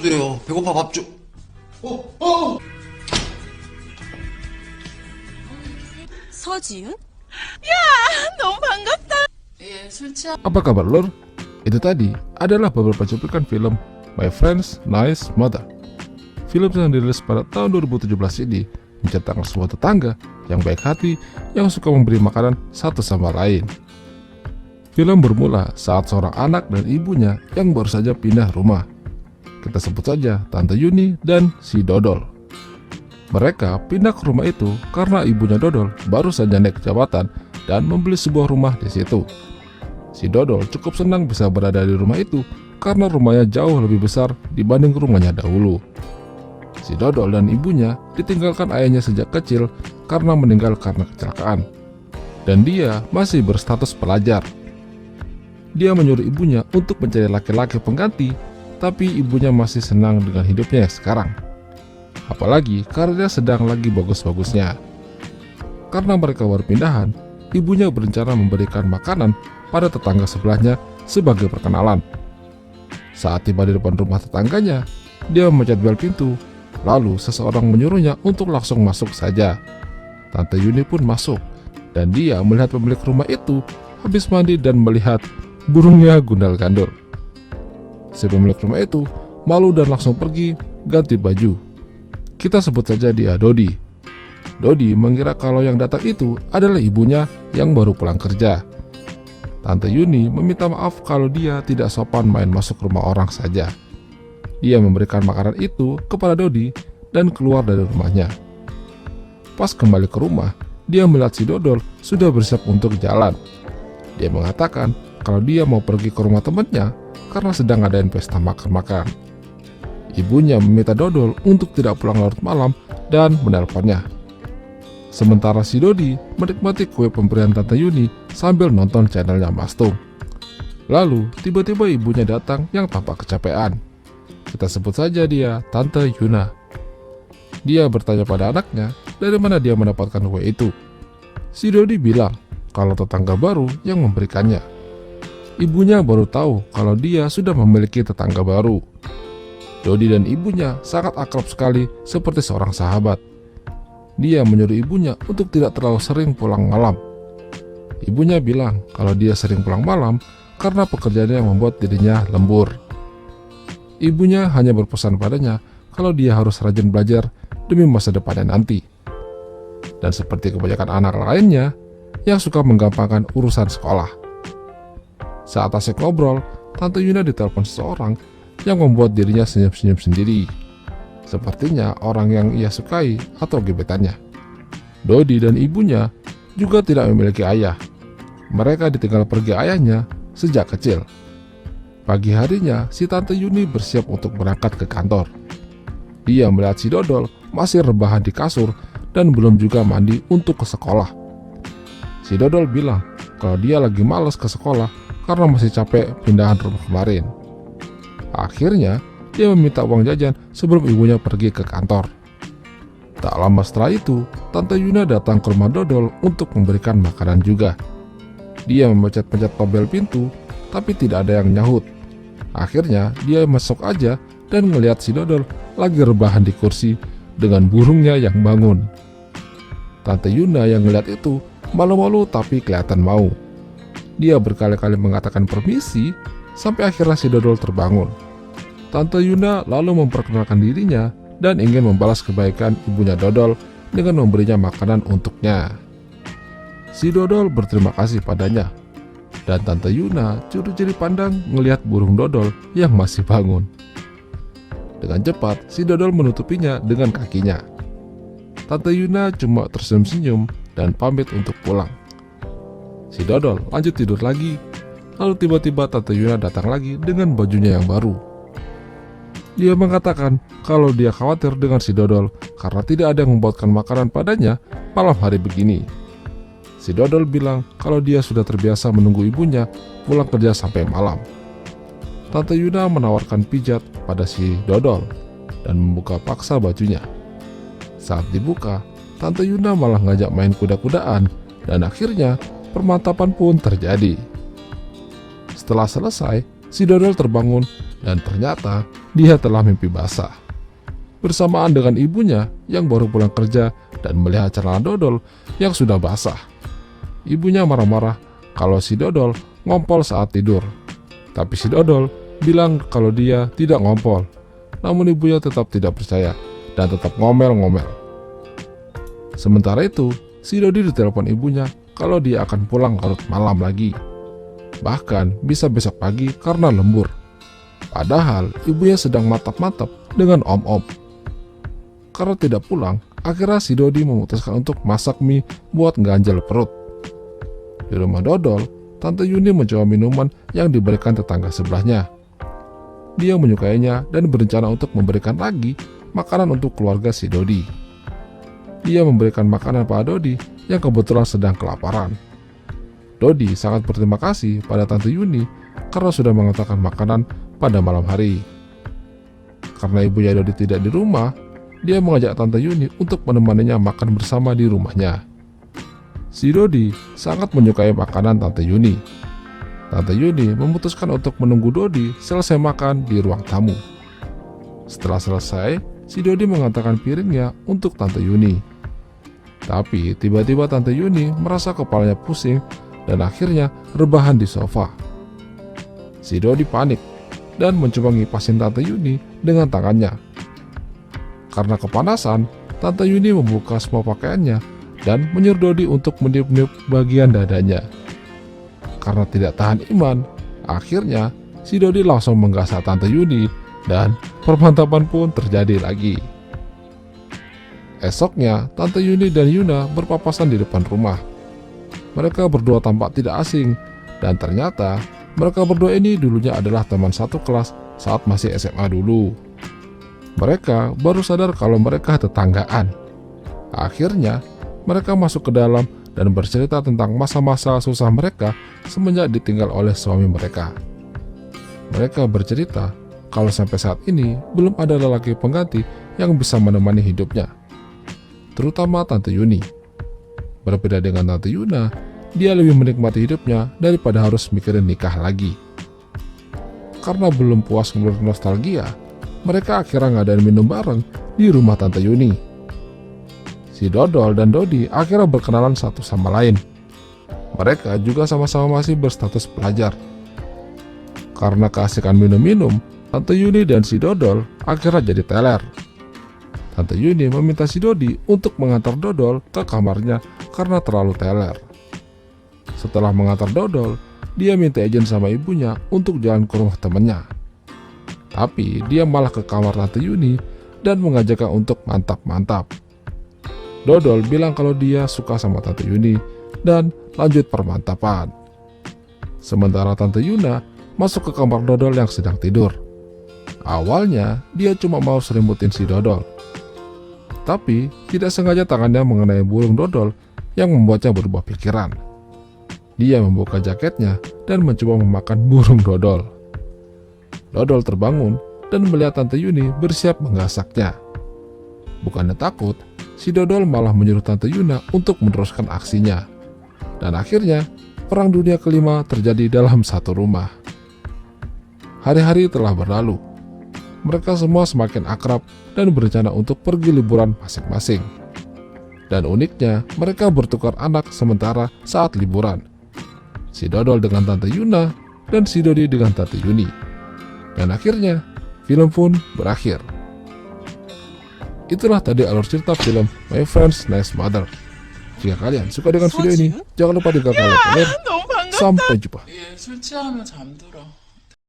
돼요. 배고파 밥 줘. 서지윤? 너무 반갑다. Apa kabar lor? Itu tadi adalah beberapa cuplikan film My Friend's Nice Mother. Film yang dirilis pada tahun 2017 ini menceritakan sebuah tetangga yang baik hati yang suka memberi makanan satu sama lain. Film bermula saat seorang anak dan ibunya yang baru saja pindah rumah. Kita sebut saja Tante Yuni dan si Dodol. Mereka pindah ke rumah itu karena ibunya Dodol baru saja naik jabatan dan membeli sebuah rumah di situ. Si Dodol cukup senang bisa berada di rumah itu karena rumahnya jauh lebih besar dibanding rumahnya dahulu. Si Dodol dan ibunya ditinggalkan ayahnya sejak kecil karena meninggal karena kecelakaan. Dan dia masih berstatus pelajar. Dia menyuruh ibunya untuk mencari laki-laki pengganti, tapi ibunya masih senang dengan hidupnya yang sekarang. Apalagi karirnya sedang lagi bagus-bagusnya. Karena mereka baru pindahan, ibunya berencana memberikan makanan pada tetangga sebelahnya sebagai perkenalan. Saat tiba di depan rumah tetangganya, dia memencet bel pintu, lalu seseorang menyuruhnya untuk langsung masuk saja. Tante Yuni pun masuk, dan dia melihat pemilik rumah itu habis mandi dan melihat burungnya gundal-gandul. Si pemilik rumah itu malu dan langsung pergi ganti baju. Kita sebut saja dia Dodi. Dodi mengira kalau yang datang itu adalah ibunya yang baru pulang kerja. Tante Yuni meminta maaf kalau dia tidak sopan main masuk rumah orang saja. Dia memberikan makanan itu kepada Dodi dan keluar dari rumahnya. Pas kembali ke rumah, dia melihat si Dodol sudah bersiap untuk jalan. Dia mengatakan kalau dia mau pergi ke rumah temannya karena sedang ngadain pesta makan-makan. Ibunya meminta Dodol untuk tidak pulang larut malam dan menelponnya. Sementara si Dodi menikmati kue pemberian Tante Yuni sambil nonton channelnya Mas Tung. Lalu tiba-tiba ibunya datang yang tampak kecapean. Kita sebut saja dia Tante Yuna. Dia bertanya pada anaknya dari mana dia mendapatkan kue itu. Si Dodi bilang kalau tetangga baru yang memberikannya. Ibunya baru tahu kalau dia sudah memiliki tetangga baru. Dodi dan ibunya sangat akrab sekali seperti seorang sahabat. Dia menyuruh ibunya untuk tidak terlalu sering pulang malam. Ibunya bilang kalau dia sering pulang malam karena pekerjaannya yang membuat dirinya lembur. Ibunya hanya berpesan padanya kalau dia harus rajin belajar demi masa depannya nanti. Dan seperti kebanyakan anak lainnya yang suka menggampangkan urusan sekolah. Saat asik ngobrol, Tante Yuna ditelepon seseorang yang membuat dirinya senyum-senyum sendiri. Sepertinya orang yang ia sukai atau gebetannya. Dodi dan ibunya juga tidak memiliki ayah. Mereka ditinggal pergi ayahnya sejak kecil. Pagi harinya, si Tante Yuni bersiap untuk berangkat ke kantor. Dia melihat si Dodol masih rebahan di kasur dan belum juga mandi untuk ke sekolah. Si Dodol bilang kalau dia lagi malas ke sekolah karena masih capek pindahan rumah kemarin. Akhirnya, dia meminta uang jajan sebelum ibunya pergi ke kantor. Tak lama setelah itu, Tante Yuna datang ke rumah Dodol untuk memberikan makanan juga. Dia memencet-pencet tombol pintu, tapi tidak ada yang nyahut. Akhirnya, dia masuk aja dan melihat si Dodol lagi rebahan di kursi dengan burungnya yang bangun. Tante Yuna yang melihat itu malu-malu tapi kelihatan mau. Dia berkali-kali mengatakan permisi sampai akhirnya si Dodol terbangun. Tante Yuna lalu memperkenalkan dirinya dan ingin membalas kebaikan ibunya Dodol dengan memberinya makanan untuknya. Si Dodol berterima kasih padanya, dan Tante Yuna curi-curi pandang melihat burung Dodol yang masih bangun. Dengan cepat, si Dodol menutupinya dengan kakinya. Tante Yuna cuma tersenyum-senyum dan pamit untuk pulang. Si Dodol lanjut tidur lagi, lalu tiba-tiba Tante Yuna datang lagi dengan bajunya yang baru. Dia mengatakan kalau dia khawatir dengan si Dodol karena tidak ada yang membuatkan makanan padanya malam hari begini. Si Dodol bilang kalau dia sudah terbiasa menunggu ibunya pulang kerja sampai malam. Tante Yuna menawarkan pijat pada si Dodol dan membuka paksa bajunya. Saat dibuka, Tante Yuna malah ngajak main kuda-kudaan dan akhirnya permantapan pun terjadi. Setelah selesai, si Dodol terbangun dan ternyata dia telah mimpi basah. Bersamaan dengan ibunya yang baru pulang kerja dan melihat celana dodol yang sudah basah. Ibunya marah-marah kalau si dodol ngompol saat tidur. Tapi si dodol bilang kalau dia tidak ngompol. Namun ibunya tetap tidak percaya dan tetap ngomel-ngomel. Sementara itu, si Dodi ditelepon ibunya kalau dia akan pulang larut malam lagi. Bahkan bisa besok pagi karena lembur. Padahal ibunya sedang mantap-mantap dengan om-om. Karena tidak pulang, akhirnya si Dodi memutuskan untuk masak mie buat ganjal perut. Di rumah dodol, Tante Yuni mencoba minuman yang diberikan tetangga sebelahnya. Dia menyukainya dan berencana untuk memberikan lagi makanan untuk keluarga si Dodi. Dia memberikan makanan pada Dodi yang kebetulan sedang kelaparan. Dodi sangat berterima kasih pada Tante Yuni karena sudah mengantarkan makanan pada malam hari. Karena ibunya Dodi tidak di rumah, dia mengajak Tante Yuni untuk menemaninya makan bersama di rumahnya. Si Dodi sangat menyukai makanan Tante Yuni. Tante Yuni memutuskan untuk menunggu Dodi selesai makan di ruang tamu. Setelah selesai, si Dodi mengantarkan piringnya untuk Tante Yuni. Tapi tiba-tiba Tante Yuni merasa kepalanya pusing dan akhirnya rebahan di sofa. Si Dodi panik dan mencoba ngipasin Tante Yuni dengan tangannya. Karena kepanasan, Tante Yuni membuka semua pakaiannya dan menyuruh Dodi untuk meniup-niup bagian dadanya. Karena tidak tahan iman, akhirnya si Dodi langsung menggasak Tante Yuni dan permantapan pun terjadi lagi. Esoknya, Tante Yuni dan Yuna berpapasan di depan rumah. Mereka berdua tampak tidak asing, dan ternyata mereka berdua ini dulunya adalah teman satu kelas saat masih SMA dulu. Mereka baru sadar kalau mereka tetanggaan. Akhirnya, mereka masuk ke dalam dan bercerita tentang masa-masa susah mereka semenjak ditinggal oleh suami mereka. Mereka bercerita kalau sampai saat ini belum ada lelaki pengganti yang bisa menemani hidupnya, terutama Tante Yuni. Berbeda dengan Tante Yuna, dia lebih menikmati hidupnya daripada harus mikirin nikah lagi. Karena belum puas ngeluarin nostalgia, mereka akhirnya ngadain minum bareng di rumah Tante Yuni. Si Dodol dan Dodi akhirnya berkenalan satu sama lain. Mereka juga sama-sama masih berstatus pelajar. Karena keasikan minum-minum, Tante Yuni dan si Dodol akhirnya jadi teler. Tante Yuni meminta si Dodi untuk mengantar Dodol ke kamarnya karena terlalu teler. Setelah mengantar Dodol, dia minta izin sama ibunya untuk jalan ke rumah temannya. Tapi dia malah ke kamar Tante Yuni dan mengajaknya untuk mantap-mantap. Dodol bilang kalau dia suka sama Tante Yuni dan lanjut permantapan. Sementara Tante Yuna masuk ke kamar Dodol yang sedang tidur. Awalnya dia cuma mau selimutin si Dodol. Tapi tidak sengaja tangannya mengenai burung Dodol yang membuatnya berubah pikiran. Dia membuka jaketnya dan mencoba memakan burung Dodol. Dodol terbangun dan melihat Tante Yuni bersiap menggasaknya. Bukannya takut, si Dodol malah menyuruh Tante Yuna untuk meneruskan aksinya. Dan akhirnya, Perang Dunia Kelima terjadi dalam satu rumah. Hari-hari telah berlalu. Mereka semua semakin akrab dan berencana untuk pergi liburan masing-masing. Dan uniknya, mereka bertukar anak sementara saat liburan. Si Dodol dengan Tante Yuna dan si Dodi dengan Tante Yuni. Dan akhirnya, film pun berakhir. Itulah tadi alur cerita film My Friend's Nice Mother. Jika kalian suka dengan video ini, jangan lupa tinggalkan like dan 너무 반갑다. sampai jumpa. 술 취하면 잠들어.